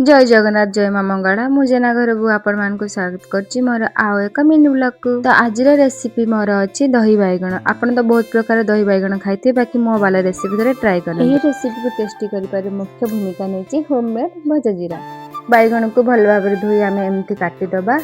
जय जगन्नाथ जय माँ मंगला मु जेना घर बु आपण मान को स्वागत करछि मोर आउ एक मिनी ब्लॉग को। तो आज रेसिपी मोर अछि दही बैगण। आपण तो बहुत प्रकार दही बैगण खाइथे बाकी मो वाला रेसिपी थोड़े ट्राई करन। एही रेसिपी को टेस्टी करि पारे मुख्य भूमिका नेछि होममेड भजा जीरा। बैगण को भल भाबरे धोई आमे एमती काटी दबा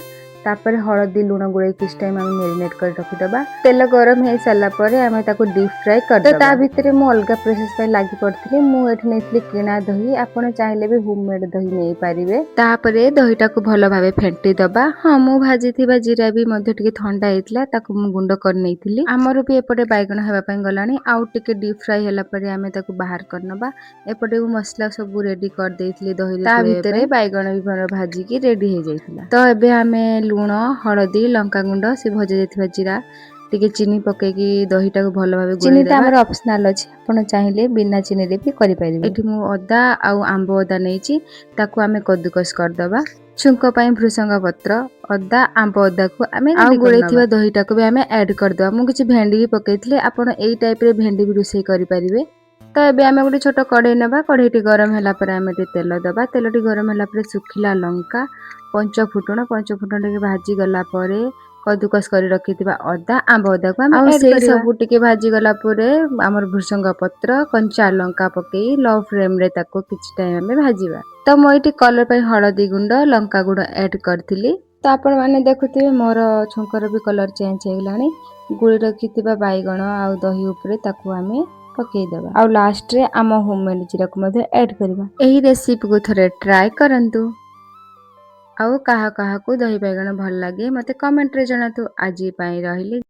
तापर हळदी लूण गुळे किछ टाइम आमे मैरिनेट कर रखि दबा। तेल गरम हे साला परे आमे ताको डीप फ्राई कर दबा। तो ता भितरे मु अलगा प्रोसेस पे लागि पड़थि मु एठी नेथली किणा दही आपण चाहिले बे होममेड दही नै पारिबे। तापरे दहीटा को भल भाबे फेंटी दबा। हां मु भाजी थिबा जीरा भी मध्ये टिके ठंडा हेतला ताको मु गुंड कर नैथिली। हमर भी एपटे बैगण हेबा पय गलानी आउ टिके डीप फ्राई होला परे आमे ताको बाहर कर नबा। एपटे मु मसला सब रेडी कर देइथिली दही ता भितरे बैगण भी भल भाजी की रेडी हे जाइथिला। तो एबे आमे लूण हळदी लंका गुंड से भजा जाइथिबा जीरा टिके चीनी पके की दहीटा को भल भाबे गुणी देबा। चीनी हमर ऑप्शनल अछि आपण चाहिले बिना चीनी रे भी करि परिबे। एठी मु अदा आउ आंबो अदा नैछि ताको आमे कद्दुकस कर दबा। छुंक पय भृसंगा पत्र अदा आंबो अदा को आमे आ गुळैथिबा दहीटा को भी आमे ऐड कर दबा। मु किछि भेंडी भी पकेइथिले आपण एई टाइप रे भेंडी भी रोसई करि परिबे। तो एबे आमे गोटे छोट कढ़ई नबा कढ़ईटी गरम होला पर आमे टे तेल दबा तेलटी गरम होला पर सुखिला लंका पंच फुटण टिके भाजी गला परे कद्दुकस करी रखिथिबा अदा आंबो अदा को आमे ऐड करिबा। सब टिके भाजी गला परे हमर भृसंगा पत्र कंचा लंका पकेई लो फ्लेम रे ताको किछ टाइम आमे भाजीबा। तो मो एठी कलर पय हळदी गुंड लंका गुंड ऐड करथिली। तो आपण माने देखुथिबे मोर छुंकर भी कलर चेंज हे गलानी। गुळी रखिथिबा बैगण आउ दही ऊपरे ताको आमे पकेई देबा आउ लास्ट रे आम होममेड जीरा को मध्ये ऐड करबा। एही रेसिपी को थरे ट्राई करंतु आउ काहा काहा को दही बैगण भल लागे मते कमेंट रे जणातु। आजी पय रहिली।